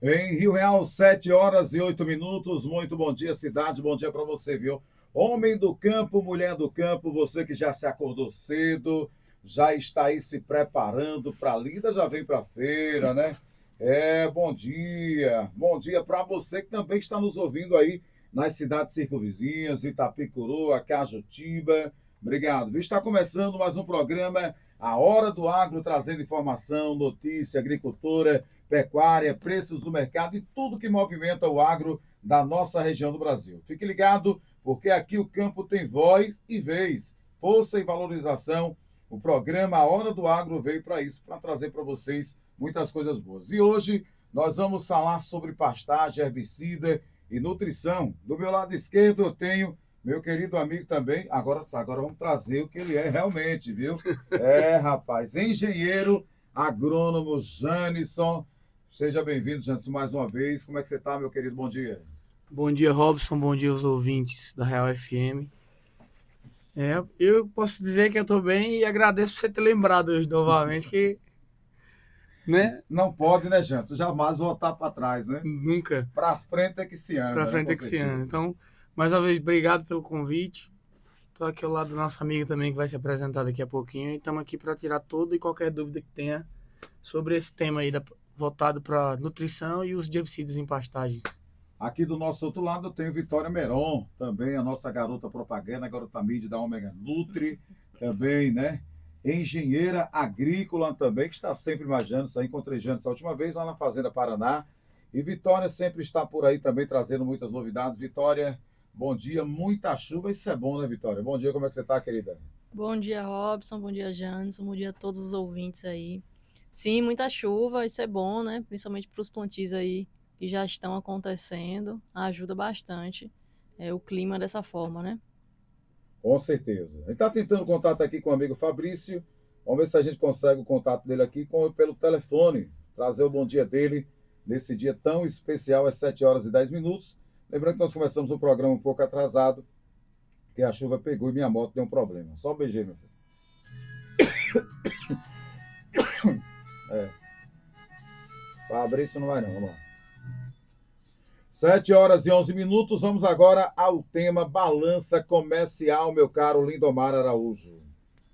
Em Rio Real, 7 horas e 8 minutos. Muito bom dia, cidade. Bom dia para você, viu? Homem do campo, mulher do campo, você que já se acordou cedo, já está aí se preparando para a lida, já vem para a feira, né? Bom dia. Bom dia para você que também está nos ouvindo aí nas cidades circunvizinhas, Itapicuru, Cajutiba. Obrigado, viu? Está começando mais um programa, A Hora do Agro, trazendo informação, notícia, agricultura, pecuária, preços do mercado e tudo que movimenta o agro da nossa região do Brasil. Fique ligado, porque aqui o campo tem voz e vez, força e valorização. O programa A Hora do Agro veio para isso, para trazer para vocês muitas coisas boas. E hoje nós vamos falar sobre pastagem, herbicida e nutrição. Do meu lado esquerdo eu tenho meu querido amigo também. Agora vamos trazer o que ele é realmente, viu? Rapaz, engenheiro agrônomo Janisson. Seja bem-vindo, Janderson, mais uma vez. Como é que você está, meu querido? Bom dia. Bom dia, Robson. Bom dia aos ouvintes da Real FM. Eu posso dizer que eu estou bem e agradeço por você ter lembrado hoje novamente que, né? Não pode, né, Janderson? Jamais voltar para trás, né? Nunca Para frente é que se para anda, né? frente Com é que se anda. certeza. Então, mais uma vez, obrigado pelo convite. Estou aqui ao lado da nossa amiga também que vai se apresentar daqui a pouquinho e estamos aqui para tirar toda e qualquer dúvida que tenha sobre esse tema aí voltado para nutrição e uso de herbicidas em pastagens. Aqui do nosso outro lado eu tenho Vitória Meron, também a nossa garota propaganda, a garota mídia da Omega Nutri, também, né? Engenheira agrícola também, que está sempre imaginando isso aí. Encontrei Jânio essa última vez lá na Fazenda Paraná. E Vitória sempre está por aí também trazendo muitas novidades. Vitória, bom dia, muita chuva, isso é bom, né, Vitória? Bom dia, como é que você está, querida? Bom dia, Robson. Bom dia, Janderson. Bom dia a todos os ouvintes aí. Sim, muita chuva, isso é bom, né? Principalmente para os plantios aí que já estão acontecendo. Ajuda bastante o clima dessa forma, né? Com certeza. A gente está tentando contato aqui com o amigo Fabrício. Vamos ver se a gente consegue o contato dele aqui pelo telefone. Trazer o bom dia dele nesse dia tão especial, às 7 horas e 10 minutos. Lembrando que nós começamos o programa um pouco atrasado, porque a chuva pegou e minha moto deu um problema. Só um beijinho, meu filho. É, Fabrício não vai não, vamos lá. 7 horas e 11 minutos, vamos agora ao tema balança comercial, meu caro Lindomar Araújo.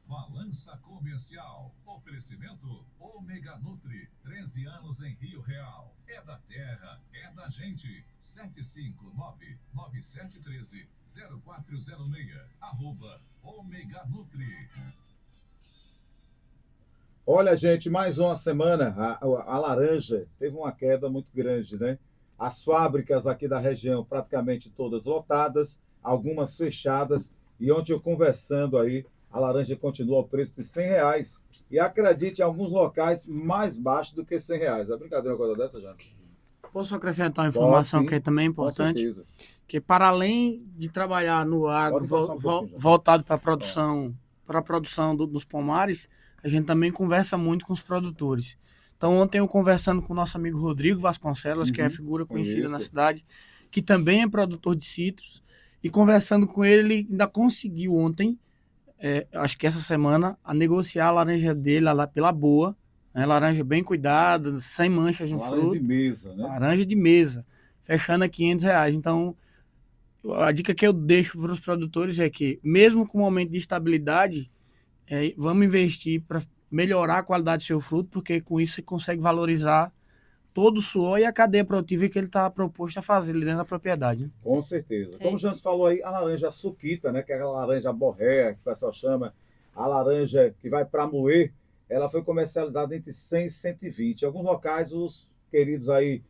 Balança Comercial. Oferecimento Ômega Nutri. 13 anos em Rio Real. É da terra, é da gente. 759-9713-0406. @Ômega Nutri. Olha, gente, mais uma semana. A laranja teve uma queda muito grande, né? As fábricas aqui da região praticamente todas lotadas, algumas fechadas. E ontem eu conversando aí, a laranja continua ao preço de R$ 100. E acredite, em alguns locais mais baixo do que R$ 100. É brincadeira uma coisa dessa, gente? Posso acrescentar uma Pode informação que sim, é também com importante? certeza. Que para além de trabalhar no agro Pode encostar um pouquinho, já. voltado Pronto. para a produção dos pomares, a gente também conversa muito com os produtores. Então ontem eu conversando com o nosso amigo Rodrigo Vasconcelos, que é a Uhum, figura conhecida na conheço. cidade, que também é produtor de citros, e conversando com ele, ele ainda conseguiu ontem, acho que essa semana, a negociar a laranja dele lá pela boa, né, laranja bem cuidada, sem manchas A no laranja de fruto, mesa, né? laranja de mesa, fechando a R$ 500. Então a dica que eu deixo para os produtores é que, mesmo com um momento de estabilidade, vamos investir para melhorar a qualidade do seu fruto, porque com isso você consegue valorizar todo o suor e a cadeia produtiva que ele está proposto a fazer ali dentro da propriedade, né? Com certeza. Como o É, Janus falou aí, a laranja suquita, né, que é aquela laranja borré, que o pessoal chama, a laranja que vai para moer, ela foi comercializada entre 100 e 120. Em alguns locais, os queridos aí,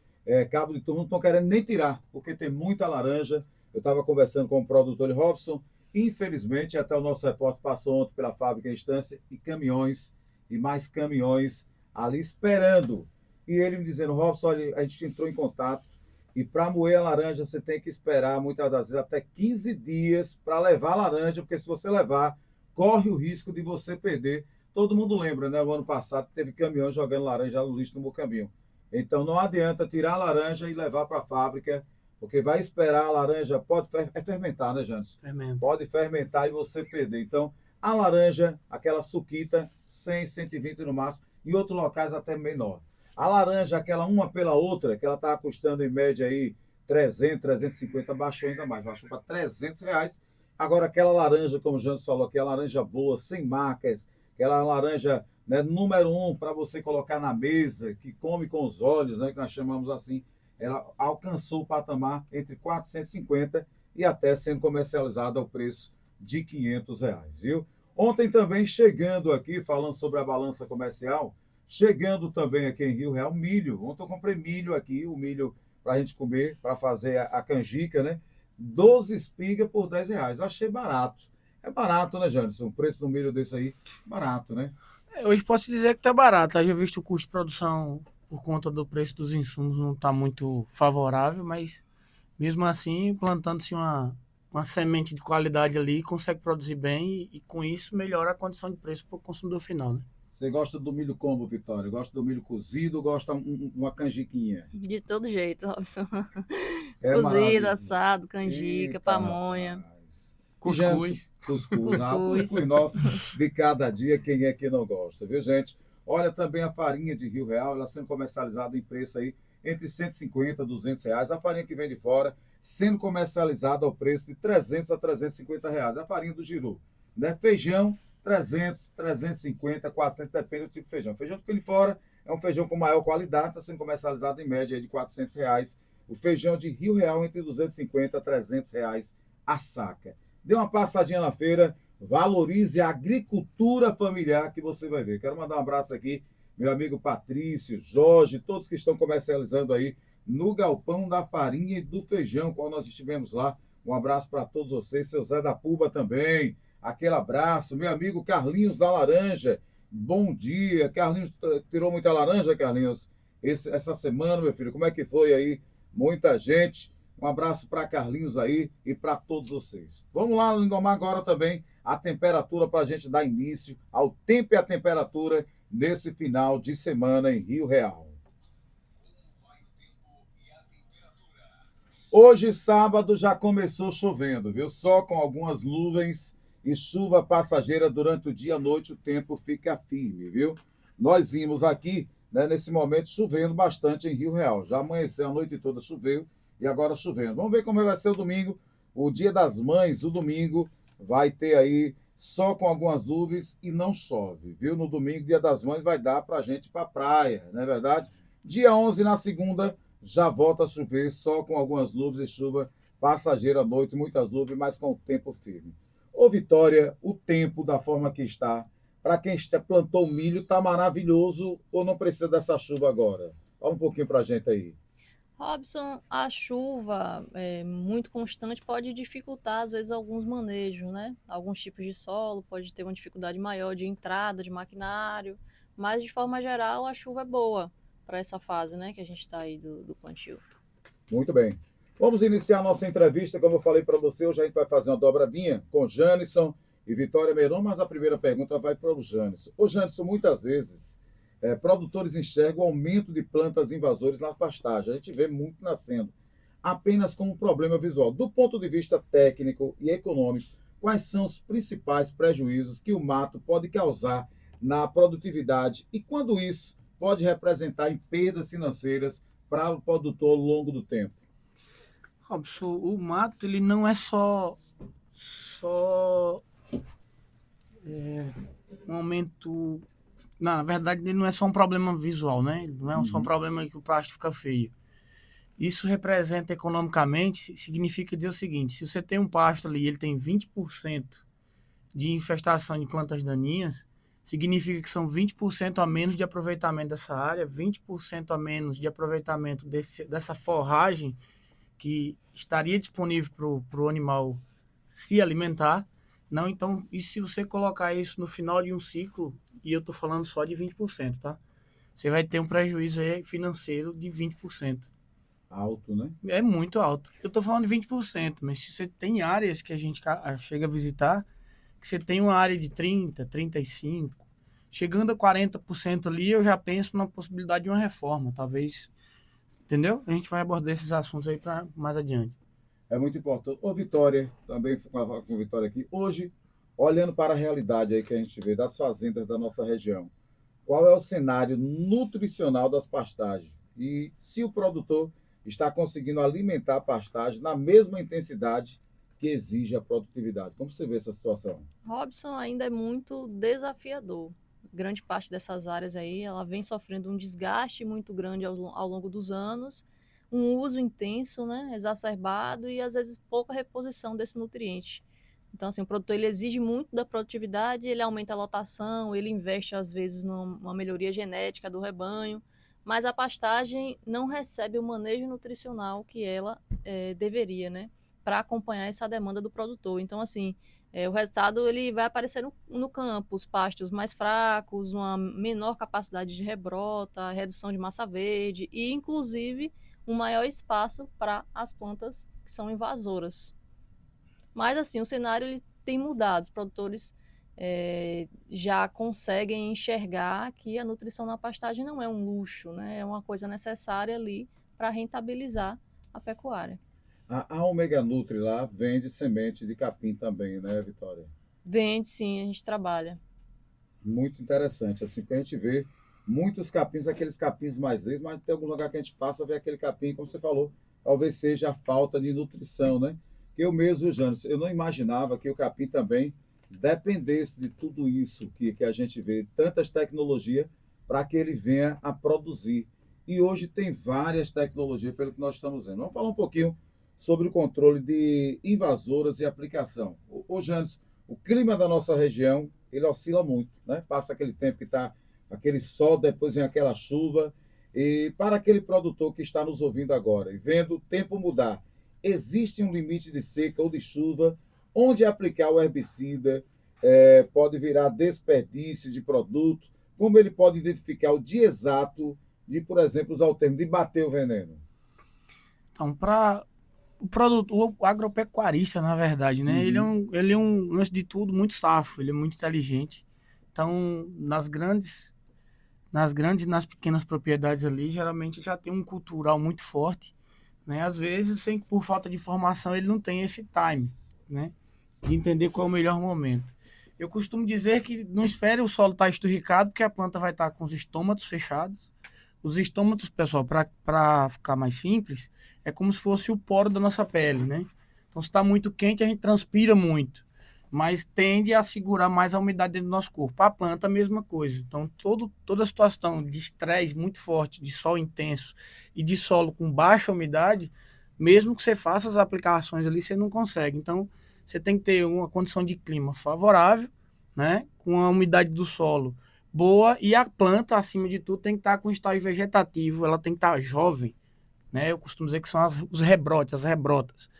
cabo de turno, não estão querendo nem tirar, porque tem muita laranja. Eu estava conversando com o produtor Robson, infelizmente, até o nosso repórter passou ontem pela fábrica em instância, e caminhões, e mais caminhões ali esperando. E ele me dizendo, Robson, olha, a gente entrou em contato, e para moer a laranja, você tem que esperar, muitas das vezes, até 15 dias para levar a laranja, porque se você levar, corre o risco de você perder. Todo mundo lembra, né? O ano passado teve caminhão jogando laranja no lixo no meu caminho. Então não adianta tirar a laranja e levar para a fábrica, porque vai esperar a laranja, pode fermentar, né, Jantes? Fermento. Pode fermentar e você perder. Então, a laranja, aquela suquita, 100, 120 no máximo, em outros locais até menor. A laranja, aquela uma pela outra, que ela estava custando em média aí 300, 350, baixou ainda mais, baixou para R$ 300. Agora, aquela laranja, como o Janus falou, aquela laranja boa, sem marcas, aquela laranja, né, número um para você colocar na mesa, que come com os olhos, né, que nós chamamos assim, ela alcançou o patamar entre 450 e até sendo comercializada ao preço de R$ 500, viu? Ontem também chegando aqui, falando sobre a balança comercial, chegando também aqui em Rio Real, milho. Ontem eu comprei milho aqui, o milho para a gente comer, para fazer a canjica, né? 12 espigas por R$ 10. Achei barato. É barato, né, Janderson? O preço do milho desse aí, barato, né? Hoje posso dizer que tá barato. Haja visto o custo de produção por conta do preço dos insumos não tá muito favorável, mas mesmo assim, plantando-se uma semente de qualidade ali, consegue produzir bem e com isso melhora a condição de preço para o consumidor final, né? Você gosta do milho como, Vitória? Gosta do milho cozido ou gosta uma canjiquinha? De todo jeito, Robson. É Cozido, maravilhoso. assado, canjica, Eita, pamonha, rapaz. E Cuscuz. Cuscuz. Ah, o cuscuz. cuscuz nosso de cada dia, quem é que não gosta, viu, gente? Olha também a farinha de Rio Real, ela sendo comercializada em preço aí entre 150 e R$ 200. A farinha que vem de fora sendo comercializada ao preço de 300 a R$ 350. A farinha do Giru, né? Feijão, 300, 350, 400, depende do tipo de feijão. O feijão que vem de fora é um feijão com maior qualidade, está sendo comercializado em média de R$ 400. O feijão de Rio Real entre 250 a R$ 300 a saca. Dê uma passadinha na feira, valorize a agricultura familiar que você vai ver. Quero mandar um abraço aqui, meu amigo Patrício, Jorge, todos que estão comercializando aí no Galpão da Farinha e do Feijão, qual nós estivemos lá. Um abraço para todos vocês, seu Zé da Puba também. Aquele abraço, meu amigo Carlinhos da Laranja. Bom dia. Carlinhos, tirou muita laranja, Carlinhos, essa semana, meu filho? Como é que foi aí? Muita gente. Um abraço para Carlinhos aí e para todos vocês. Vamos lá, Lindomar, agora também a temperatura para a gente dar início ao tempo e a temperatura nesse final de semana em Rio Real. Hoje, sábado, já começou chovendo, viu? Só com algumas nuvens e chuva passageira durante o dia e a noite, o tempo fica firme, viu? Nós vimos aqui, né, nesse momento, chovendo bastante em Rio Real. Já amanheceu a noite toda, choveu e agora chovendo. Vamos ver como vai ser o domingo. O Dia das Mães, o domingo, vai ter aí só com algumas nuvens e não chove, viu? No domingo, Dia das Mães, vai dar para a gente ir para a praia, não é verdade? Dia 11, na segunda, já volta a chover, só com algumas nuvens e chuva passageira à noite, muitas nuvens, mas com o tempo firme. Ô, Vitória, o tempo da forma que está, para quem plantou milho, está maravilhoso ou não precisa dessa chuva agora? Fala um pouquinho para a gente aí. Robson, a chuva muito constante pode dificultar, às vezes, alguns manejos, né? Alguns tipos de solo, pode ter uma dificuldade maior de entrada de maquinário, mas, de forma geral, a chuva é boa para essa fase, né, que a gente está aí do plantio. Muito bem. Vamos iniciar a nossa entrevista, como eu falei para você, hoje a gente vai fazer uma dobradinha com Janison e Vitória Meiron, mas a primeira pergunta vai para o Janison. Ô, Janison, muitas vezes produtores enxergam o aumento de plantas invasoras na pastagem. A gente vê muito nascendo, apenas como um problema visual. Do ponto de vista técnico e econômico, quais são os principais prejuízos que o mato pode causar na produtividade e quando isso pode representar em perdas financeiras para o produtor ao longo do tempo? Robson, o mato ele não é só um aumento. Não, na verdade, ele não é só um problema visual, né? Ele não é só um problema que o plástico fica feio. Isso representa economicamente, significa dizer o seguinte: se você tem um pasto ali e ele tem 20% de infestação de plantas daninhas, significa que são 20% a menos de aproveitamento dessa área, 20% a menos de aproveitamento dessa forragem que estaria disponível para o animal se alimentar. Não, então, e se você colocar isso no final de um ciclo, e eu estou falando só de 20%, tá? Você vai ter um prejuízo aí financeiro de 20%. Alto, né? É muito alto. Eu estou falando de 20%, mas se você tem áreas que a gente chega a visitar, que você tem uma área de 30%, 35%, chegando a 40% ali, eu já penso na possibilidade de uma reforma, talvez. Entendeu? A gente vai abordar esses assuntos aí para mais adiante. É muito importante. Ô, Vitória, também com Vitória aqui. Hoje, olhando para a realidade aí que a gente vê das fazendas da nossa região, qual é o cenário nutricional das pastagens e se o produtor está conseguindo alimentar a pastagem na mesma intensidade que exige a produtividade. Como você vê essa situação? Robson ainda é muito desafiador. Grande parte dessas áreas aí, ela vem sofrendo um desgaste muito grande ao longo dos anos, um uso intenso, né, exacerbado e às vezes pouca reposição desse nutriente. Então, assim, o produtor ele exige muito da produtividade, ele aumenta a lotação, ele investe às vezes numa melhoria genética do rebanho, mas a pastagem não recebe o manejo nutricional que ela deveria, né, para acompanhar essa demanda do produtor. Então, assim, o resultado ele vai aparecer no campo, os pastos mais fracos, uma menor capacidade de rebrota, redução de massa verde e, inclusive, um maior espaço para as plantas que são invasoras. Mas, assim, o cenário ele tem mudado. Os produtores já conseguem enxergar que a nutrição na pastagem não é um luxo, né? É uma coisa necessária ali para rentabilizar a pecuária. A Omega Nutri lá vende semente de capim também, né, Vitória? Vende, sim, a gente trabalha. Muito interessante, assim, porque a gente vê muitos capins, aqueles capins mais vezes, mas tem algum lugar que a gente passa, vê aquele capim, como você falou, talvez seja a falta de nutrição, né? Eu mesmo, Jânio, eu não imaginava que o capim também dependesse de tudo isso que a gente vê, tantas tecnologias, para que ele venha a produzir. E hoje tem várias tecnologias, pelo que nós estamos vendo. Vamos falar um pouquinho sobre o controle de invasoras e aplicação. Ô Jânio, o clima da nossa região, ele oscila muito, né? Passa aquele tempo que está aquele sol, depois vem aquela chuva. E para aquele produtor que está nos ouvindo agora e vendo o tempo mudar, existe um limite de seca ou de chuva, onde aplicar o herbicida, pode virar desperdício de produto, como ele pode identificar o dia exato de, por exemplo, usar o termo de bater o veneno? Então, para o produtor, o agropecuarista, na verdade, né? Uhum. Ele é um, antes de tudo, muito safo, ele é muito inteligente. Então, nas nas pequenas propriedades ali, geralmente já tem um cultural muito forte, né? Às vezes, sem, por falta de informação, ele não tem esse time, né? De entender qual é o melhor momento. Eu costumo dizer que não espere o solo estar esturricado, porque a planta vai estar com os estômatos fechados. Os estômatos, pessoal, para ficar mais simples, é como se fosse o poro da nossa pele, né? Então, se está muito quente, a gente transpira muito, mas tende a segurar mais a umidade dentro do nosso corpo. A planta, a mesma coisa. Então, toda situação de estresse muito forte, de sol intenso e de solo com baixa umidade, mesmo que você faça as aplicações ali, você não consegue. Então, você tem que ter uma condição de clima favorável, né? Com a umidade do solo boa e a planta, acima de tudo, tem que estar com estágio vegetativo, ela tem que estar jovem, né? Eu costumo dizer que são os rebrotes, as rebrotas,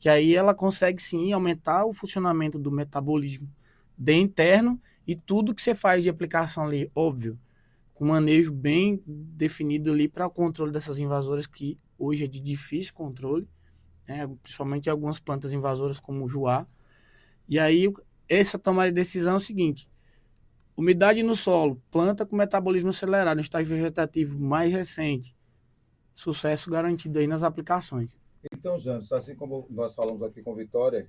que aí ela consegue sim aumentar o funcionamento do metabolismo de interno e tudo que você faz de aplicação ali, óbvio, com manejo bem definido ali para o controle dessas invasoras que hoje é de difícil controle, né? Principalmente algumas plantas invasoras como o juá. E aí essa tomada de decisão é o seguinte: umidade no solo, planta com metabolismo acelerado, no estágio vegetativo mais recente. Sucesso garantido aí nas aplicações. Então, Jânio, assim como nós falamos aqui com Vitória,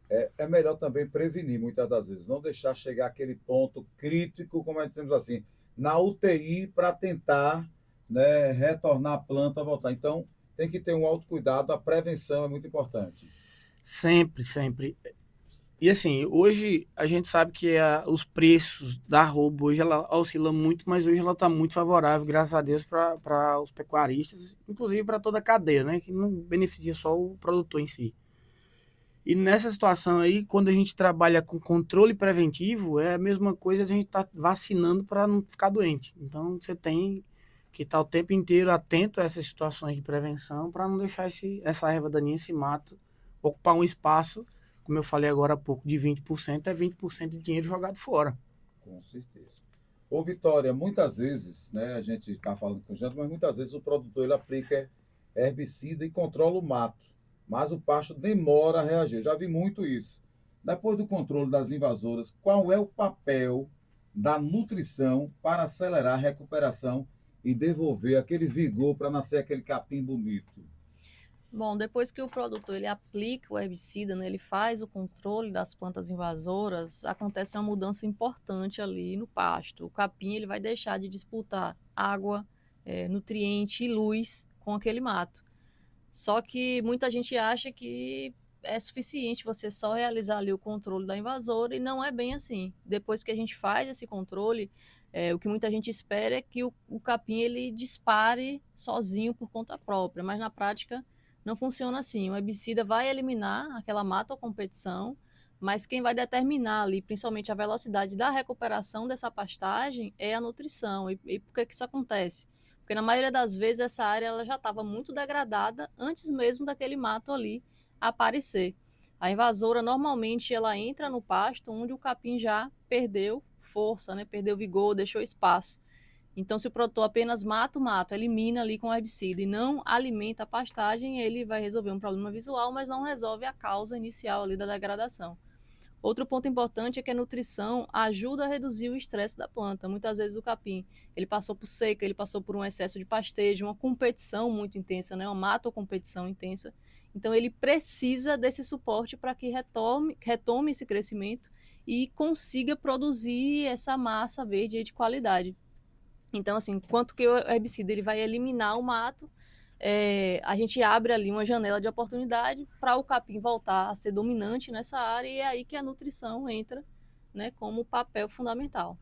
é melhor também prevenir muitas das vezes, não deixar chegar aquele ponto crítico, como nós dizemos assim, na UTI para tentar, né, retornar a planta a voltar. Então, tem que ter um autocuidado, a prevenção é muito importante. Sempre, sempre. E assim, hoje a gente sabe que os preços da arroba hoje ela oscila muito, mas hoje ela está muito favorável, graças a Deus, para os pecuaristas, inclusive para toda a cadeia, né? Que não beneficia só o produtor em si. E nessa situação aí, quando a gente trabalha com controle preventivo, é a mesma coisa a gente estar vacinando para não ficar doente. Então você tem que estar o tempo inteiro atento a essas situações de prevenção para não deixar essa erva daninha, esse mato, ocupar um espaço, como eu falei agora há pouco, de 20%, é 20% de dinheiro jogado fora. Com certeza. Ô, Vitória, muitas vezes, né, a gente está falando com o Janto, mas muitas vezes o produtor ele aplica herbicida e controla o mato, mas o pasto demora a reagir. Eu já vi muito isso. Depois do controle das invasoras, qual é o papel da nutrição para acelerar a recuperação e devolver aquele vigor para nascer aquele capim bonito? Bom, depois que o produtor ele aplica o herbicida, né, ele faz o controle das plantas invasoras, acontece uma mudança importante ali no pasto. O capim ele vai deixar de disputar água, nutriente e luz com aquele mato. Só que muita gente acha que é suficiente você só realizar ali o controle da invasora e não é bem assim. Depois que a gente faz esse controle, o que muita gente espera é que o capim ele dispare sozinho por conta própria, mas na prática não funciona assim. O herbicida vai eliminar aquela mata ou competição, mas quem vai determinar ali, principalmente a velocidade da recuperação dessa pastagem, é a nutrição. E por que isso acontece? Porque na maioria das vezes essa área ela já estava muito degradada antes mesmo daquele mato ali aparecer. A invasora normalmente ela entra no pasto onde o capim já perdeu força, né? Perdeu vigor, deixou espaço. Então, se o produtor apenas mata o mato, elimina ali com herbicida e não alimenta a pastagem, ele vai resolver um problema visual, mas não resolve a causa inicial ali da degradação. Outro ponto importante é que a nutrição ajuda a reduzir o estresse da planta. Muitas vezes o capim, ele passou por seca, ele passou por um excesso de pastejo, uma competição muito intensa, né? Uma mato-competição intensa. Então ele precisa desse suporte para que retome esse crescimento e consiga produzir essa massa verde de qualidade. Então, assim, enquanto que o herbicida ele vai eliminar o mato, a gente abre ali uma janela de oportunidade para o capim voltar a ser dominante nessa área e é aí que a nutrição entra, né, como papel fundamental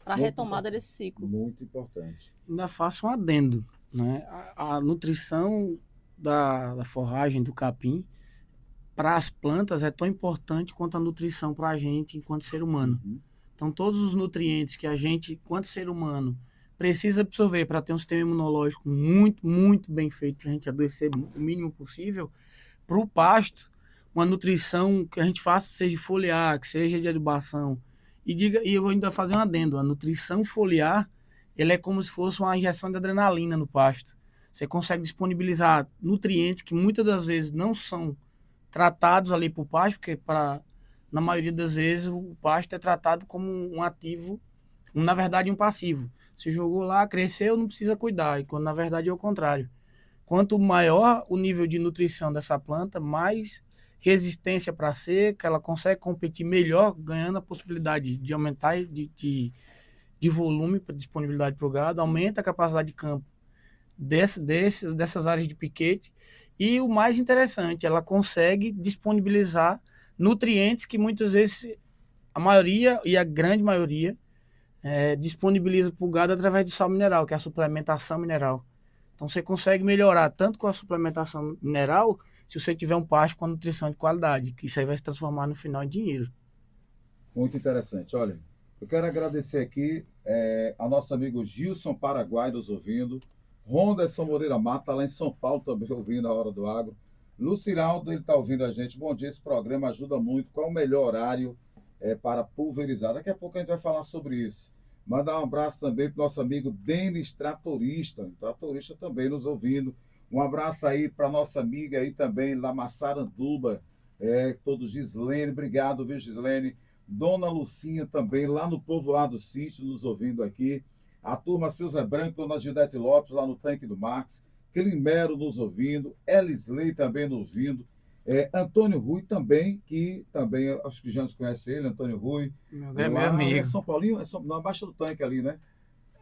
para a retomada desse ciclo. Muito importante. Ainda faço um adendo, né? A nutrição da forragem do capim para as plantas é tão importante quanto a nutrição para a gente enquanto ser humano. Então, todos os nutrientes que a gente, enquanto ser humano, precisa absorver para ter um sistema imunológico muito, muito bem feito, para a gente adoecer o mínimo possível, para o pasto, uma nutrição que a gente faça, seja foliar, que seja de adubação. E eu vou ainda fazer um adendo, a nutrição foliar, ele é como se fosse uma injeção de adrenalina no pasto. Você consegue disponibilizar nutrientes que muitas das vezes não são tratados ali para o pasto, porque na maioria das vezes o pasto é tratado como um ativo, na verdade um passivo. Se jogou lá, cresceu, não precisa cuidar, e quando na verdade é o contrário. Quanto maior o nível de nutrição dessa planta, mais resistência para seca, ela consegue competir melhor, ganhando a possibilidade de aumentar de volume para disponibilidade para o gado, aumenta a capacidade de campo dessas áreas de piquete. E o mais interessante, ela consegue disponibilizar nutrientes que muitas vezes a maioria e a grande maioria disponibiliza para o gado através de sal mineral, que é a suplementação mineral. Então você consegue melhorar tanto com a suplementação mineral, se você tiver um pasto com a nutrição de qualidade, que isso aí vai se transformar no final em dinheiro. Muito interessante. Olha, eu quero agradecer aqui ao nosso amigo Gilson Paraguai nos ouvindo, Ronderson Moreira Mata, lá em São Paulo também ouvindo a Hora do Agro. Luciraldo, ele está ouvindo a gente. Bom dia, esse programa ajuda muito. Qual o melhor horário para pulverizar? Daqui a pouco a gente vai falar sobre isso. Mandar um abraço também para o nosso amigo Denis Tratorista também nos ouvindo. Um abraço aí para nossa amiga aí também, lá Massaranduba, todos Gislene, obrigado, viu, Gislene? Dona Lucinha também, lá no Povoado Sítio, nos ouvindo aqui. A turma Silza Branco, Dona Gildete Lopes, lá no Tanque do Max. Climero nos ouvindo. Elisley também nos ouvindo. Antônio Rui também, que também, acho que já nos conhece ele, Antônio Rui. Meu amigo. É São Paulinho? Não, é Baixa do Tanque ali, né?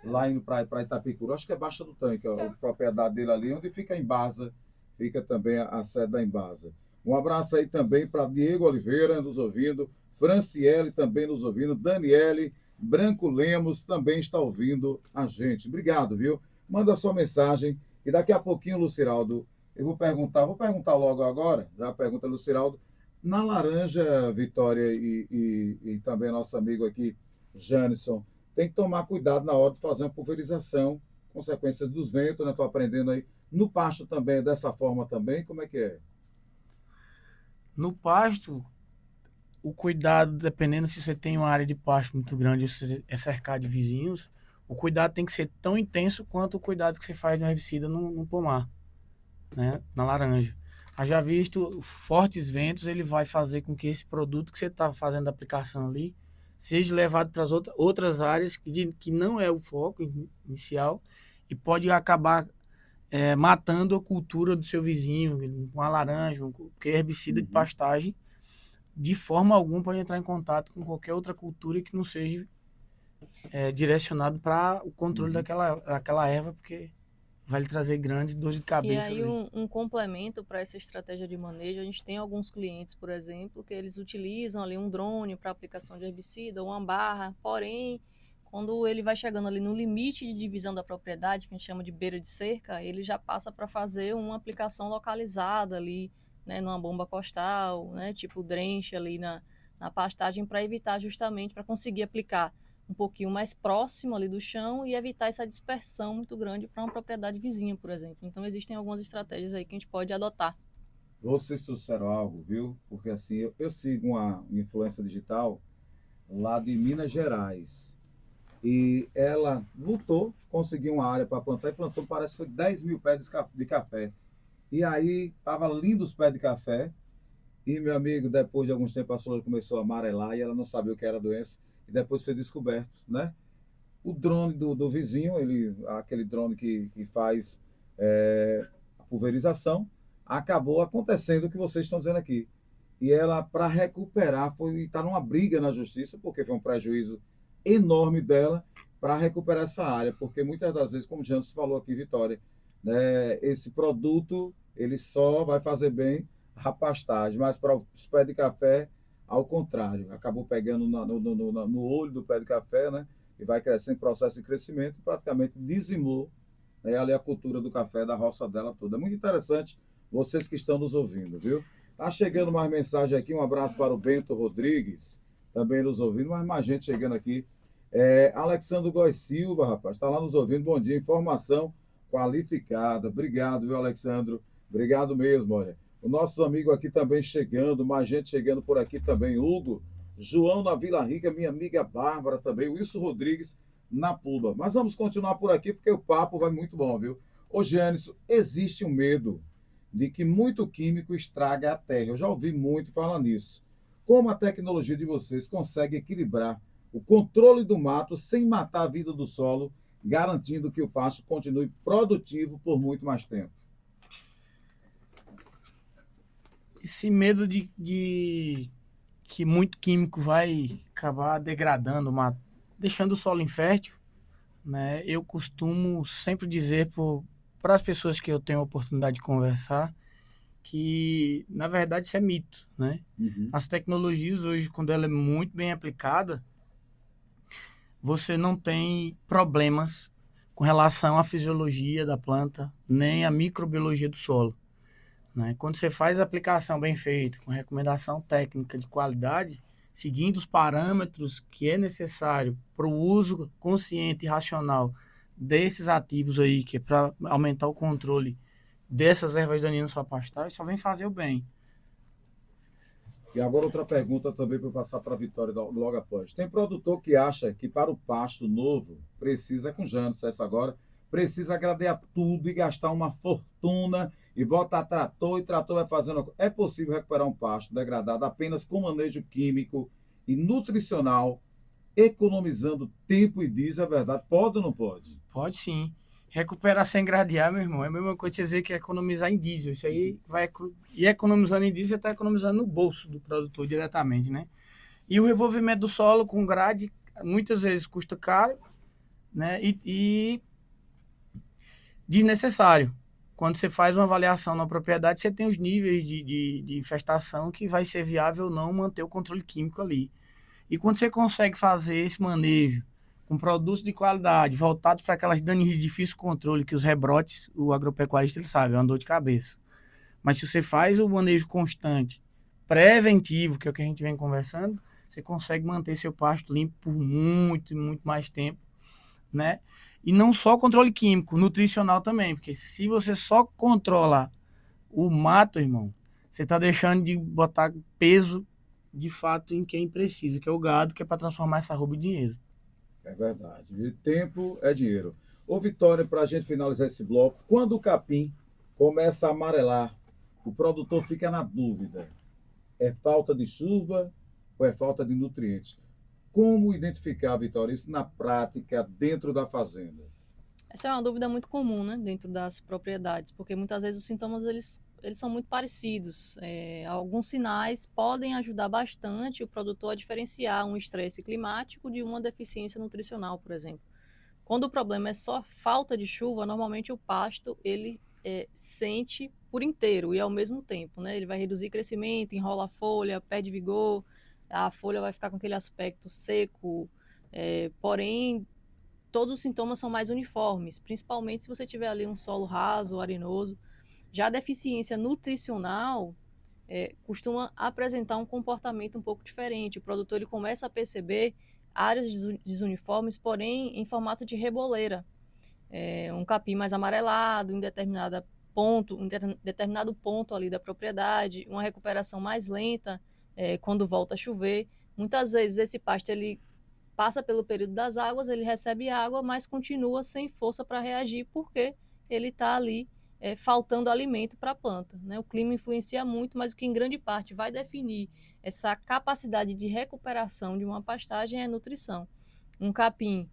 Lá indo para Itapicuru, acho que é Baixa do Tanque, ó, a propriedade dele ali, onde fica a Embasa, fica também a sede da Embasa. Um abraço aí também para Diego Oliveira, nos ouvindo, Franciele também nos ouvindo, Daniele, Branco Lemos também está ouvindo a gente. Obrigado, viu? Manda sua mensagem e daqui a pouquinho, Luciraldo, eu vou perguntar logo agora, já pergunta Luciraldo, na laranja, Vitória e também nosso amigo aqui, Janison, tem que tomar cuidado na hora de fazer uma pulverização, consequências dos ventos, né? Estou aprendendo aí. No pasto também é dessa forma também? Como é que é? No pasto, o cuidado, dependendo se você tem uma área de pasto muito grande ou se é cercado de vizinhos, o cuidado tem que ser tão intenso quanto o cuidado que você faz de um herbicida no pomar, né? Na laranja. Já visto, fortes ventos, ele vai fazer com que esse produto que você está fazendo a aplicação ali seja levado para as outras áreas que não é o foco inicial e pode acabar matando a cultura do seu vizinho, uma laranja, porque herbicida de pastagem, de forma alguma pode entrar em contato com qualquer outra cultura que não seja direcionado para o controle daquela erva, porque vai lhe trazer grandes dores de E cabeça aí, ali. um complemento para essa estratégia de manejo, a gente tem alguns clientes, por exemplo, que eles utilizam ali um drone para aplicação de herbicida, uma barra, porém, quando ele vai chegando ali no limite de divisão da propriedade, que a gente chama de beira de cerca, ele já passa para fazer uma aplicação localizada ali, né, numa bomba costal, né, tipo drenche ali na pastagem, para evitar justamente, para conseguir aplicar um pouquinho mais próximo ali do chão e evitar essa dispersão muito grande para uma propriedade vizinha, por exemplo. Então, existem algumas estratégias aí que a gente pode adotar. Vocês trouxeram algo, viu? Porque assim, eu sigo uma influência digital lá de Minas Gerais. E ela lutou, conseguiu uma área para plantar e plantou, parece que foi 10 mil pés de café. E aí, tava lindo os pés de café. E meu amigo, depois de alguns tempos, a flor começou a amarelar e ela não sabia o que era a doença. E depois foi descoberto, né? O drone do vizinho, aquele drone que faz a pulverização, acabou acontecendo o que vocês estão dizendo aqui. E ela, para recuperar, está numa briga na justiça, porque foi um prejuízo enorme dela para recuperar essa área, porque muitas das vezes, como o Jansen falou aqui, Vitória, né, esse produto ele só vai fazer bem a pastagem, mas para os pés de café, ao contrário, acabou pegando no olho do pé de café, né, e vai crescendo em processo de crescimento, e praticamente dizimou, né, ali a cultura do café da roça dela toda. É muito interessante vocês que estão nos ouvindo, viu? Tá chegando mais mensagem aqui, um abraço para o Bento Rodrigues, também nos ouvindo, mas mais gente chegando aqui. Alexandre Góes Silva, rapaz, está lá nos ouvindo. Bom dia, informação qualificada. Obrigado, viu, Alexandre? Obrigado mesmo, olha. O nosso amigo aqui também chegando, mais gente chegando por aqui também. Hugo, João na Vila Rica, minha amiga Bárbara também, Wilson Rodrigues na Pulba. Mas vamos continuar por aqui porque o papo vai muito bom, viu? Ô, Jânison, existe um medo de que muito químico estraga a terra. Eu já ouvi muito falar nisso. Como a tecnologia de vocês consegue equilibrar o controle do mato sem matar a vida do solo, garantindo que o pasto continue produtivo por muito mais tempo? Esse medo de que muito químico vai acabar degradando o mato, deixando o solo infértil, né? Eu costumo sempre dizer para as pessoas que eu tenho a oportunidade de conversar que, na verdade, isso é mito, né? As tecnologias hoje, quando ela é muito bem aplicada, você não tem problemas com relação à fisiologia da planta, nem à microbiologia do solo, né? Quando você faz a aplicação bem feita, com recomendação técnica de qualidade, seguindo os parâmetros que é necessário para o uso consciente e racional desses ativos aí, que é para aumentar o controle dessas ervas daninhas na sua pastagem, só vem fazer o bem. E agora outra pergunta também para eu passar para a Vitória logo após. Tem produtor que acha que para o pasto novo precisa, com Jansen essa agora, precisa gradear tudo e gastar uma fortuna e botar trator e trator vai fazendo. É possível recuperar um pasto degradado apenas com manejo químico e nutricional, economizando tempo e diesel, é verdade? Pode ou não pode? Pode sim. Recuperar sem gradear, meu irmão, é a mesma coisa que você dizer que é economizar em diesel. Isso aí vai. E economizando em diesel, você está economizando no bolso do produtor diretamente, né? E o revolvimento do solo com grade muitas vezes custa caro, né? E desnecessário. Quando você faz uma avaliação na propriedade, você tem os níveis de infestação que vai ser viável ou não manter o controle químico ali. E quando você consegue fazer esse manejo com produtos de qualidade, voltados para aquelas daninhas de difícil controle, que os rebrotes, o agropecuarista ele sabe, é uma dor de cabeça. Mas se você faz o manejo constante, preventivo, que é o que a gente vem conversando, você consegue manter seu pasto limpo por muito, muito mais tempo, né? E não só controle químico, nutricional também, porque se você só controla o mato, irmão, você está deixando de botar peso de fato em quem precisa, que é o gado, que é para transformar essa roupa em dinheiro. É verdade. E tempo é dinheiro. Ô, Vitória, para a gente finalizar esse bloco, quando o capim começa a amarelar, o produtor fica na dúvida. É falta de chuva ou é falta de nutrientes? Como identificar, Vitória, isso na prática, dentro da fazenda? Essa é uma dúvida muito comum, né, dentro das propriedades, porque muitas vezes os sintomas eles são muito parecidos. Alguns sinais podem ajudar bastante o produtor a diferenciar um estresse climático de uma deficiência nutricional, por exemplo. Quando o problema é só falta de chuva, normalmente o pasto ele sente por inteiro e ao mesmo tempo, né? Ele vai reduzir crescimento, enrola a folha, perde vigor, a folha vai ficar com aquele aspecto seco, porém todos os sintomas são mais uniformes, principalmente se você tiver ali um solo raso ou arenoso. Já a deficiência nutricional costuma apresentar um comportamento um pouco diferente. O produtor ele começa a perceber áreas desuniformes, porém em formato de reboleira. Um capim mais amarelado em determinado ponto ali da propriedade, uma recuperação mais lenta quando volta a chover. Muitas vezes esse pasto ele passa pelo período das águas, ele recebe água, mas continua sem força para reagir, porque ele está ali faltando alimento para a planta, né? O clima influencia muito, mas o que em grande parte vai definir essa capacidade de recuperação de uma pastagem é a nutrição. Um capim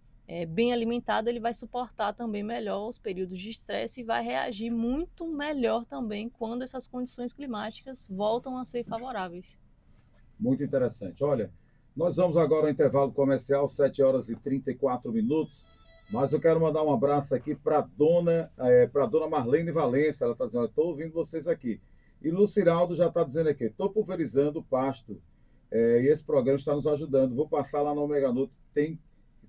bem alimentado, ele vai suportar também melhor os períodos de estresse e vai reagir muito melhor também quando essas condições climáticas voltam a ser favoráveis. Muito interessante. Olha, nós vamos agora ao intervalo comercial, 7 horas e 34 minutos. Mas eu quero mandar um abraço aqui para a dona Marlene Valença. Ela está dizendo, estou ouvindo vocês aqui. E Luciraldo já está dizendo aqui, estou pulverizando o pasto. E esse programa está nos ajudando. Vou passar lá na Omega Nutri.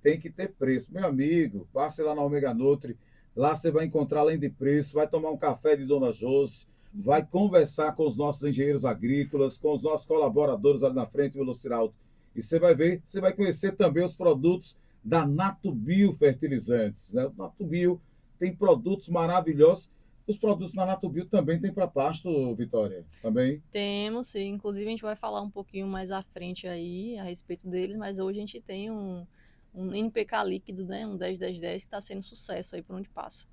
Tem que ter preço. Meu amigo, passe lá na Omega Nutri. Lá você vai encontrar, além de preço, vai tomar um café de Dona Josi, vai conversar com os nossos engenheiros agrícolas, com os nossos colaboradores ali na frente, viu, Luciraldo? E você vai ver, você vai conhecer também os produtos da Natubio Fertilizantes, né? O Natubio tem produtos maravilhosos. Os produtos da Natubio também tem para pasto, Vitória? Também? Temos, sim. Inclusive, a gente vai falar um pouquinho mais à frente aí a respeito deles, mas hoje a gente tem um NPK líquido, né? Um 10-10-10 que está sendo sucesso aí por onde passa.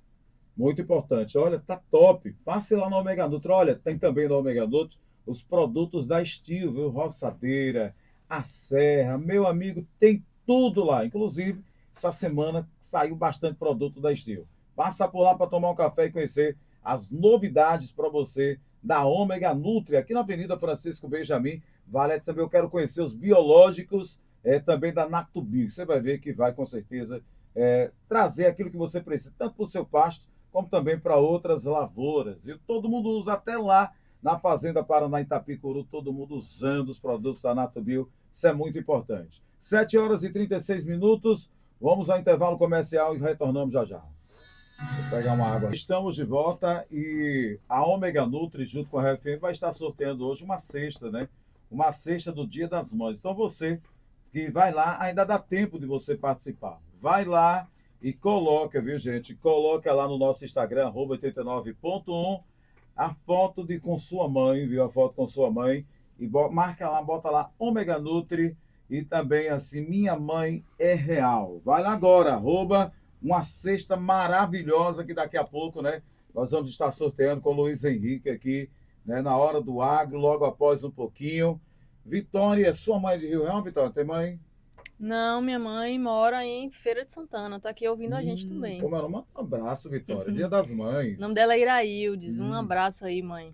Muito importante. Olha, tá top. Passe lá na Omega Nutri. Olha, tem também na Omega Nutri os produtos da Estil, viu? Roçadeira, a serra. Meu amigo, tem tudo lá. Inclusive, essa semana saiu bastante produto da Estil. Passa por lá para tomar um café e conhecer as novidades para você da Omega Nutri, aqui na Avenida Francisco Benjamin. Valete, também eu quero conhecer os biológicos também da Natubio. Você vai ver que vai, com certeza, trazer aquilo que você precisa, tanto para o seu pasto, como também para outras lavouras. E todo mundo usa até lá na Fazenda Paraná Itapicuru, todo mundo usando os produtos da Natubio. Isso é muito importante. 7 horas e 36 minutos. Vamos ao intervalo comercial e retornamos já já. Vou pegar uma água. Estamos de volta e a Omega Nutri, junto com a RFM, vai estar sorteando hoje uma cesta, né? Uma cesta do Dia das Mães. Então você que vai lá, ainda dá tempo de você participar. Vai lá e coloca, viu, gente? Coloca lá no nosso Instagram, @89.1, a foto com sua mãe, viu? A foto com sua mãe. E marca lá, bota lá Omega Nutri e também assim, minha mãe é real. Vai lá agora, uma cesta maravilhosa que daqui a pouco, né? Nós vamos estar sorteando com o Luiz Henrique aqui, né? Na hora do agro, logo após um pouquinho. Vitória, sua mãe de Rio Real, Vitória, tem mãe? Não, minha mãe mora em Feira de Santana, tá aqui ouvindo a gente também. Como era? Um abraço, Vitória. Dia das Mães. O nome dela é Iraildes. Um abraço aí, mãe.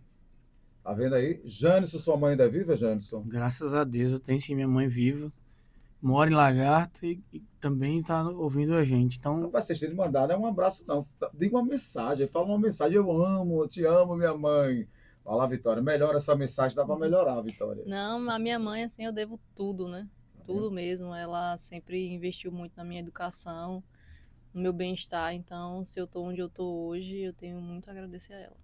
Tá vendo aí? Jânison, sua mãe ainda é viva, Jânison? Graças a Deus, eu tenho sim minha mãe viva. Mora em Lagarto e também está ouvindo a gente. Então, Rapaz, vocês têm de mandar, não é um abraço, não. Diga uma mensagem, fala uma mensagem. Eu te amo, minha mãe. Vai lá, Vitória. Melhora essa mensagem, dá pra melhorar, Vitória. Não, a minha mãe, assim, eu devo tudo, né? Tudo mesmo. Ela sempre investiu muito na minha educação, no meu bem-estar. Então, se eu tô onde eu tô hoje, eu tenho muito a agradecer a ela.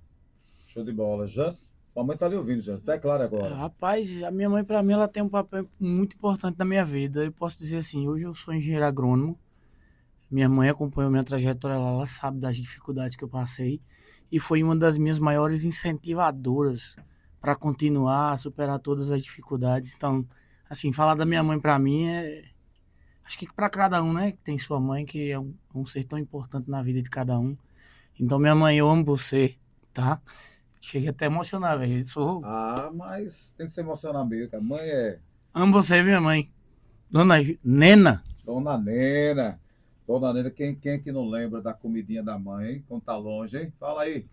Show de bola. Jânison, sua mãe tá ali ouvindo, Jânison. Tá claro agora. rapaz, a minha mãe, para mim, ela tem um papel muito importante na minha vida. Eu posso dizer assim, hoje eu sou engenheiro agrônomo. Minha mãe acompanhou minha trajetória lá, ela sabe das dificuldades que eu passei. E foi uma das minhas maiores incentivadoras para continuar a superar todas as dificuldades. Então, assim, falar da minha mãe para mim acho que para cada um, né, que tem sua mãe, que é um ser tão importante na vida de cada um. Então, minha mãe, eu amo você, tá? Cheguei até a emocionar, velho. Mas tem que se emocionar mesmo, que a mãe é Amo você, minha mãe. Dona Nena. Dona Nena. Dona Nena, quem é que não lembra da comidinha da mãe, hein? Quando tá longe, hein? Fala aí.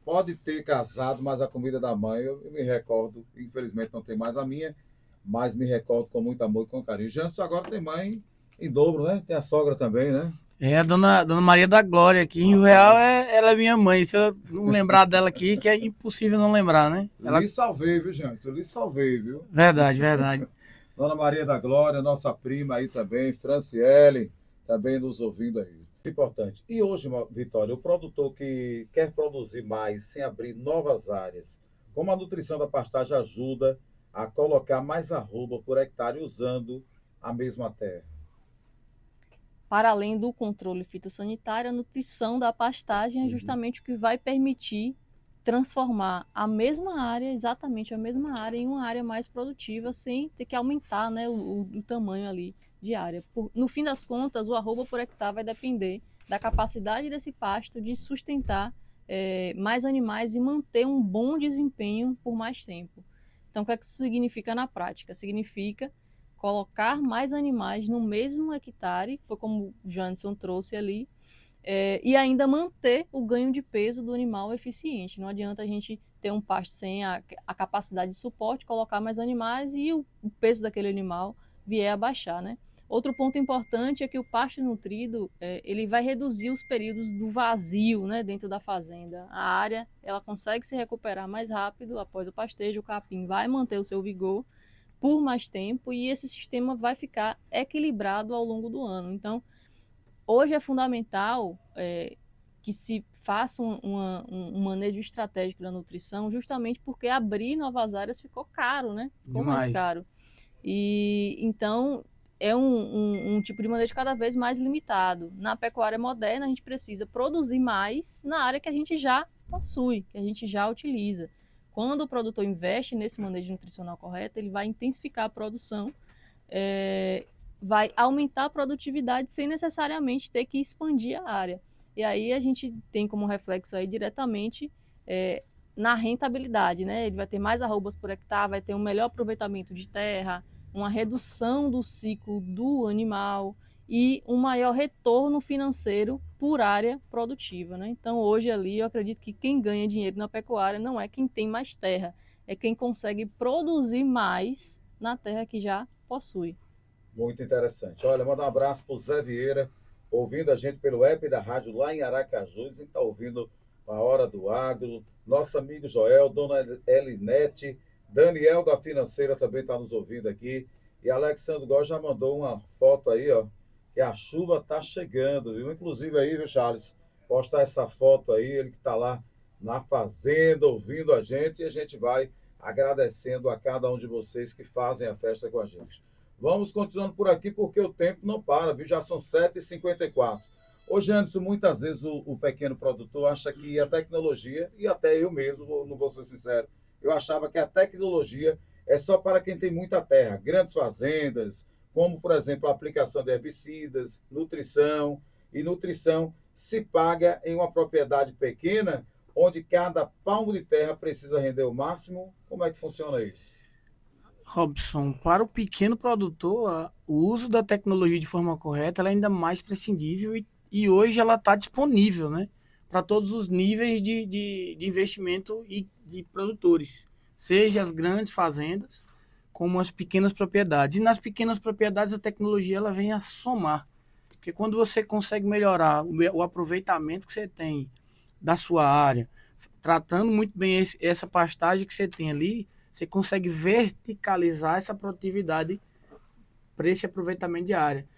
Pode ter casado, mas a comida da mãe, eu me recordo, infelizmente não tem mais a minha, mas me recordo com muito amor e com carinho. Jantos agora tem mãe em dobro, né? Tem a sogra também, né? É a dona Maria da Glória aqui em Rio Real, ela é minha mãe. Se eu não lembrar dela aqui, que é impossível não lembrar, né? Ela... Lhe salvei, viu, Jantos? Eu lhe salvei, viu? Verdade, verdade. Dona Maria da Glória, nossa prima aí também, Franciele, também nos ouvindo aí. Importante. E hoje, Vitória, o produtor que quer produzir mais sem abrir novas áreas, como a nutrição da pastagem ajuda a colocar mais arroba por hectare usando a mesma terra? Para além do controle fitossanitário, a nutrição da pastagem é justamente o que vai permitir transformar a mesma área, exatamente a mesma área, em uma área mais produtiva, sem ter que aumentar, né, o tamanho ali de área. No fim das contas, o arroba por hectare vai depender da capacidade desse pasto de sustentar mais animais e manter um bom desempenho por mais tempo. Então, o que é que isso significa na prática? Significa colocar mais animais no mesmo hectare, foi como o Janderson trouxe ali, e ainda manter o ganho de peso do animal eficiente. Não adianta a gente ter um pasto sem a capacidade de suporte, colocar mais animais e o peso daquele animal vier a baixar, né? Outro ponto importante é que o pasto nutrido, ele vai reduzir os períodos do vazio, né, dentro da fazenda. A área, ela consegue se recuperar mais rápido após o pastejo, o capim vai manter o seu vigor por mais tempo e esse sistema vai ficar equilibrado ao longo do ano. Então, hoje é fundamental que se faça um manejo estratégico da nutrição, justamente porque abrir novas áreas ficou caro, né? Ficou mais caro. E então é um tipo de manejo cada vez mais limitado. Na pecuária moderna, a gente precisa produzir mais na área que a gente já possui, que a gente já utiliza. Quando o produtor investe nesse manejo nutricional correto, ele vai intensificar a produção, vai aumentar a produtividade sem necessariamente ter que expandir a área. E aí a gente tem como reflexo aí diretamente na rentabilidade, né? Ele vai ter mais arrobas por hectare, vai ter um melhor aproveitamento de terra, uma redução do ciclo do animal e um maior retorno financeiro por área produtiva, né? Então, hoje ali, eu acredito que quem ganha dinheiro na pecuária não é quem tem mais terra, é quem consegue produzir mais na terra que já possui. Muito interessante. Olha, manda um abraço para o Zé Vieira, ouvindo a gente pelo app da rádio lá em Aracaju, dizem que está ouvindo a Hora do Agro. Nosso amigo Joel, Dona Elinete, Daniel da Financeira também está nos ouvindo aqui. E Alexandre Góes já mandou uma foto aí, ó, que a chuva está chegando, viu? Inclusive aí, viu, Charles? Postar essa foto aí, ele que está lá na fazenda, ouvindo a gente, e a gente vai agradecendo a cada um de vocês que fazem a festa com a gente. Vamos continuando por aqui, porque o tempo não para, viu? Já são 7h54. Ô, Janderson, muitas vezes o pequeno produtor acha que a tecnologia, e até eu mesmo, não vou ser sincero, eu achava que a tecnologia é só para quem tem muita terra, grandes fazendas, como, por exemplo, a aplicação de herbicidas, nutrição, e nutrição se paga em uma propriedade pequena, onde cada palmo de terra precisa render o máximo. Como é que funciona isso? Robson, para o pequeno produtor, o uso da tecnologia de forma correta ela é ainda mais prescindível e hoje ela está disponível, né, para todos os níveis de investimento e de produtores, seja as grandes fazendas como as pequenas propriedades. E nas pequenas propriedades a tecnologia ela vem a somar, porque quando você consegue melhorar o aproveitamento que você tem da sua área, tratando muito bem essa pastagem que você tem ali, você consegue verticalizar essa produtividade para esse aproveitamento de área.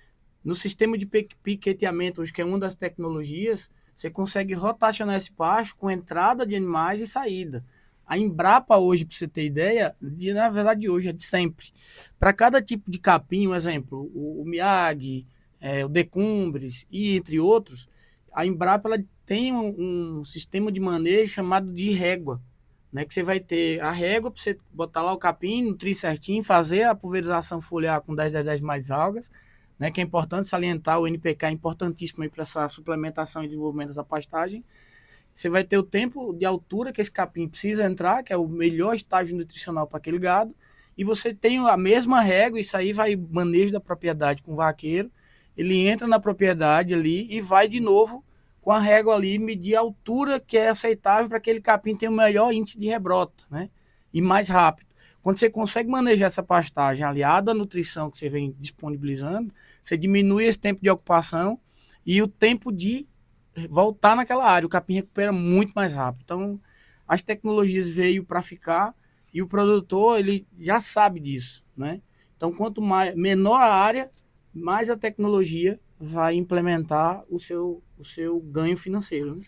No sistema de piqueteamento, hoje que é uma das tecnologias, você consegue rotacionar esse pasto com entrada de animais e saída. A Embrapa hoje, para você ter ideia, na verdade hoje, é de sempre. Para cada tipo de capim, um exemplo, o Miag, o Decumbres e entre outros, a Embrapa ela tem um sistema de manejo chamado de régua, né, que você vai ter a régua para você botar lá o capim, nutrir certinho, fazer a pulverização foliar com 10 mais algas, né, que é importante salientar, o NPK é importantíssimo para essa suplementação e desenvolvimento dessa pastagem. Você vai ter o tempo de altura que esse capim precisa entrar, que é o melhor estágio nutricional para aquele gado, e você tem a mesma régua, isso aí vai manejo da propriedade com o vaqueiro, ele entra na propriedade ali e vai de novo com a régua ali medir a altura que é aceitável para que aquele capim tenha o melhor índice de rebrota, né? E mais rápido. Quando você consegue manejar essa pastagem aliada à nutrição que você vem disponibilizando, você diminui esse tempo de ocupação e o tempo de voltar naquela área. O capim recupera muito mais rápido. Então, as tecnologias veio para ficar e o produtor ele já sabe disso, né? Então, quanto menor a área, mais a tecnologia vai implementar o seu ganho financeiro, né?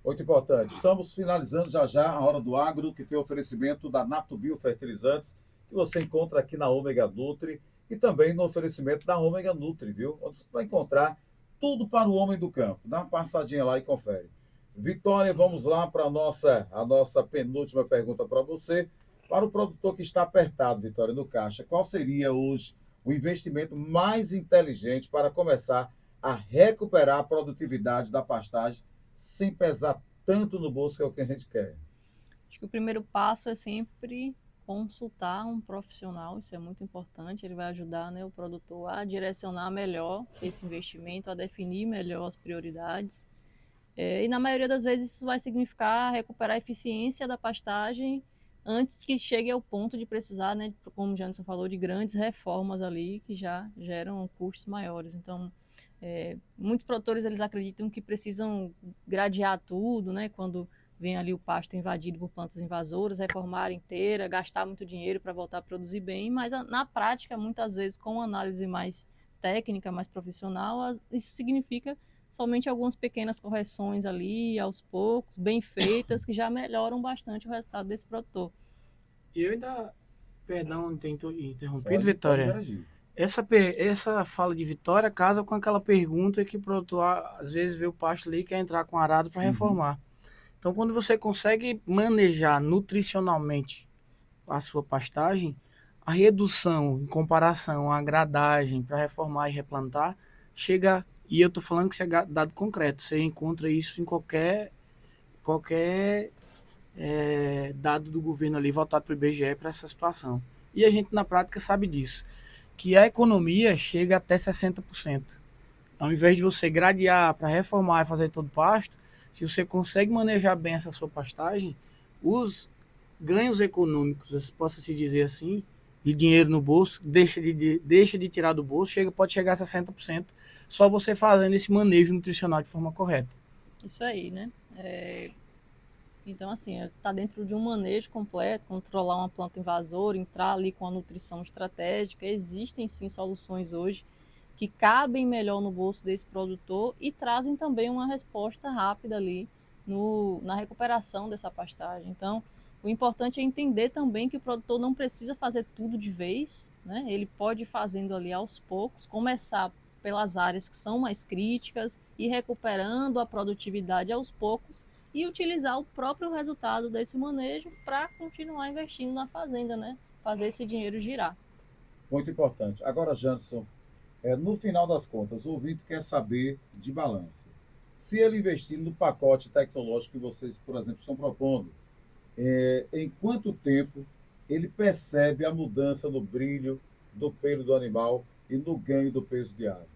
Muito importante. Estamos finalizando já a Hora do Agro, que tem oferecimento da Natubio Fertilizantes, que você encontra aqui na Ômega Nutri e também no oferecimento da Ômega Nutri, viu? Onde você vai encontrar tudo para o homem do campo. Dá uma passadinha lá e confere. Vitória, vamos lá para a nossa penúltima pergunta para você. Para o produtor que está apertado, Vitória, no caixa, qual seria hoje o investimento mais inteligente para começar a recuperar a produtividade da pastagem sem pesar tanto no bolso, que é o que a gente quer? Acho que o primeiro passo é sempre consultar um profissional, isso é muito importante, ele vai ajudar, né, o produtor a direcionar melhor esse investimento, a definir melhor as prioridades. E na maioria das vezes isso vai significar recuperar a eficiência da pastagem antes que chegue ao ponto de precisar, né, como o Janderson falou, de grandes reformas ali que já geram custos maiores. Então, muitos produtores eles acreditam que precisam gradear tudo, né, quando vem ali o pasto invadido por plantas invasoras, reformar a área inteira, gastar muito dinheiro para voltar a produzir bem, mas na prática, muitas vezes, com análise mais técnica, mais profissional, isso significa somente algumas pequenas correções ali, aos poucos, bem feitas, que já melhoram bastante o resultado desse produtor. E eu ainda, perdão ter interrompido, Pode Vitória, interagir. essa fala de Vitória casa com aquela pergunta que o produtor às vezes vê o pasto ali e quer entrar com arado para reformar. Então, quando você consegue manejar nutricionalmente a sua pastagem, a redução em comparação à gradagem para reformar e replantar chega, e eu estou falando que isso é dado concreto, você encontra isso em qualquer dado do governo ali voltado para o IBGE para essa situação. E a gente na prática sabe disso, que a economia chega até 60%. Ao invés de você gradear para reformar e fazer todo o pasto, se você consegue manejar bem essa sua pastagem, os ganhos econômicos, possa-se dizer assim, de dinheiro no bolso, deixa de tirar do bolso, pode chegar a 60%, só você fazendo esse manejo nutricional de forma correta. Isso aí, né? Então, assim, está dentro de um manejo completo, controlar uma planta invasora, entrar ali com a nutrição estratégica. Existem, sim, soluções hoje que cabem melhor no bolso desse produtor e trazem também uma resposta rápida ali na recuperação dessa pastagem. Então, o importante é entender também que o produtor não precisa fazer tudo de vez, né? Ele pode ir fazendo ali aos poucos, começar pelas áreas que são mais críticas e recuperando a produtividade aos poucos e utilizar o próprio resultado desse manejo para continuar investindo na fazenda, né? Fazer esse dinheiro girar. Muito importante. Agora, Janderson, no final das contas, o ouvinte quer saber de balanço. Se ele investir no pacote tecnológico que vocês, por exemplo, estão propondo, em quanto tempo ele percebe a mudança no brilho do pelo do animal e no ganho do peso diário?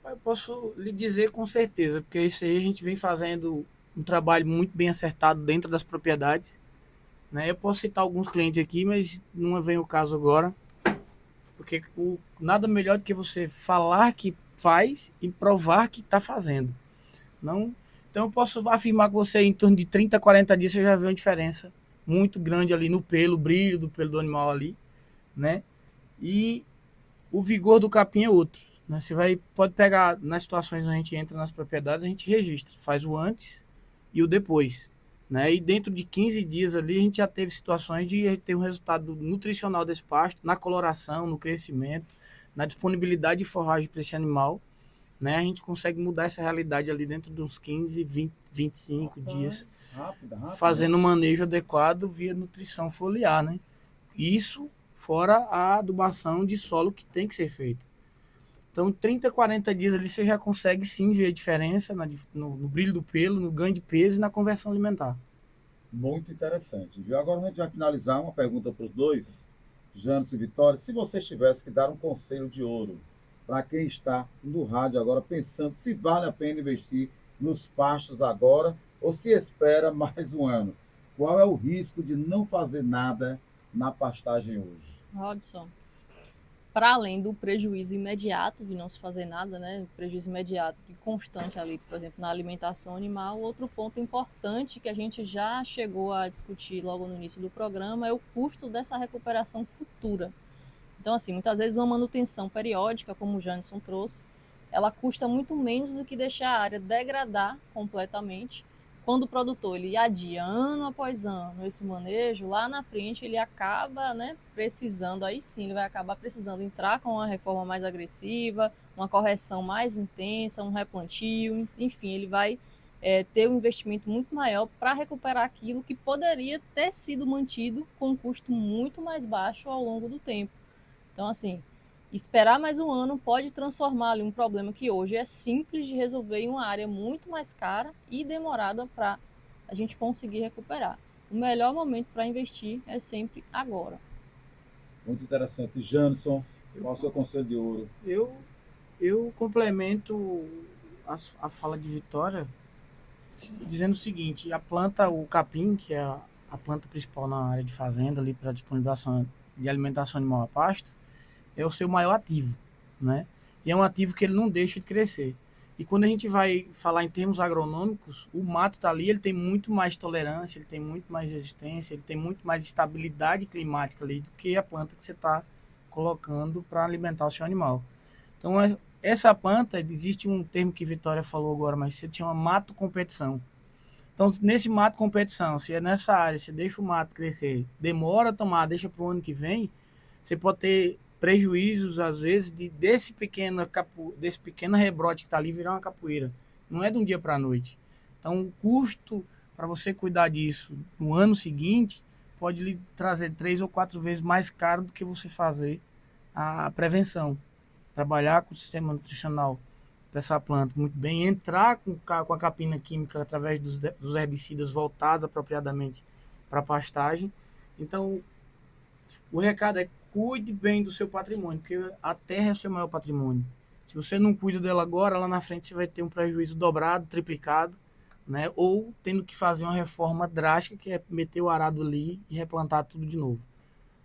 Eu posso lhe dizer com certeza, porque isso aí a gente vem fazendo um trabalho muito bem acertado dentro das propriedades, né? Eu posso citar alguns clientes aqui, mas não vem o caso agora, porque nada melhor do que você falar que faz e provar que está fazendo. Não, então eu posso afirmar que você em torno de 30 a 40 dias você já vê uma diferença muito grande ali no pelo, brilho do pelo do animal ali, né? E o vigor do capim é outro, né? Você pode pegar nas situações onde a gente entra nas propriedades, a gente registra, faz o antes e o depois, né? E dentro de 15 dias ali a gente já teve situações de ter um resultado nutricional desse pasto, na coloração, no crescimento, na disponibilidade de forragem para esse animal, né? A gente consegue mudar essa realidade ali dentro de uns 15, 20, 25 dias, Rápido, fazendo um manejo adequado via nutrição foliar, né? Isso fora a adubação de solo que tem que ser feita. Então, 30, 40 dias ali você já consegue sim ver a diferença no brilho do pelo, no ganho de peso e na conversão alimentar. Muito interessante, viu? Agora a gente vai finalizar uma pergunta para os dois, Janderson e Vitória. Se vocês tivessem que dar um conselho de ouro para quem está no rádio agora pensando se vale a pena investir nos pastos agora ou se espera mais um ano. Qual é o risco de não fazer nada na pastagem hoje? Robson, para além do prejuízo imediato de não se fazer nada, né, o prejuízo imediato e constante ali, por exemplo, na alimentação animal, outro ponto importante que a gente já chegou a discutir logo no início do programa é o custo dessa recuperação futura. Então, assim, muitas vezes uma manutenção periódica, como o Janison trouxe, ela custa muito menos do que deixar a área degradar completamente. Quando o produtor ele adia ano após ano esse manejo, lá na frente ele acaba, né, precisando, aí sim, ele vai acabar precisando entrar com uma reforma mais agressiva, uma correção mais intensa, um replantio, enfim, ele vai ter um investimento muito maior para recuperar aquilo que poderia ter sido mantido com um custo muito mais baixo ao longo do tempo. Então, assim, esperar mais um ano pode transformar ali um problema que hoje é simples de resolver em uma área muito mais cara e demorada para a gente conseguir recuperar. O melhor momento para investir é sempre agora. Muito interessante. Janison, qual é o seu conselho de ouro? Eu complemento a fala de Vitória dizendo o seguinte: a planta, o capim, que é a planta principal na área de fazenda ali para disponibilização de alimentação animal a pasto, é o seu maior ativo, né? E é um ativo que ele não deixa de crescer. E quando a gente vai falar em termos agronômicos, o mato está ali, ele tem muito mais tolerância, ele tem muito mais resistência, ele tem muito mais estabilidade climática ali do que a planta que você está colocando para alimentar o seu animal. Então, essa planta, existe um termo que Vitória falou agora mais cedo, chama mato competição. Então, nesse mato competição, se é nessa área, você deixa o mato crescer, demora a tomar, deixa para o ano que vem, você pode ter prejuízos, às vezes, desse pequeno rebrote que está ali virar uma capoeira. Não é de um dia para a noite. Então, o custo para você cuidar disso no ano seguinte pode lhe trazer 3 ou 4 vezes mais caro do que você fazer a prevenção. Trabalhar com o sistema nutricional dessa planta muito bem, entrar com a capina química através dos herbicidas voltados apropriadamente para a pastagem. Então, o recado é: cuide bem do seu patrimônio, porque a terra é o seu maior patrimônio. Se você não cuida dela agora, lá na frente você vai ter um prejuízo dobrado, triplicado, né? Ou tendo que fazer uma reforma drástica, que é meter o arado ali e replantar tudo de novo.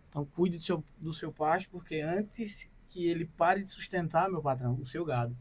Então, cuide do seu pasto, porque antes que ele pare de sustentar, meu patrão, o seu gado.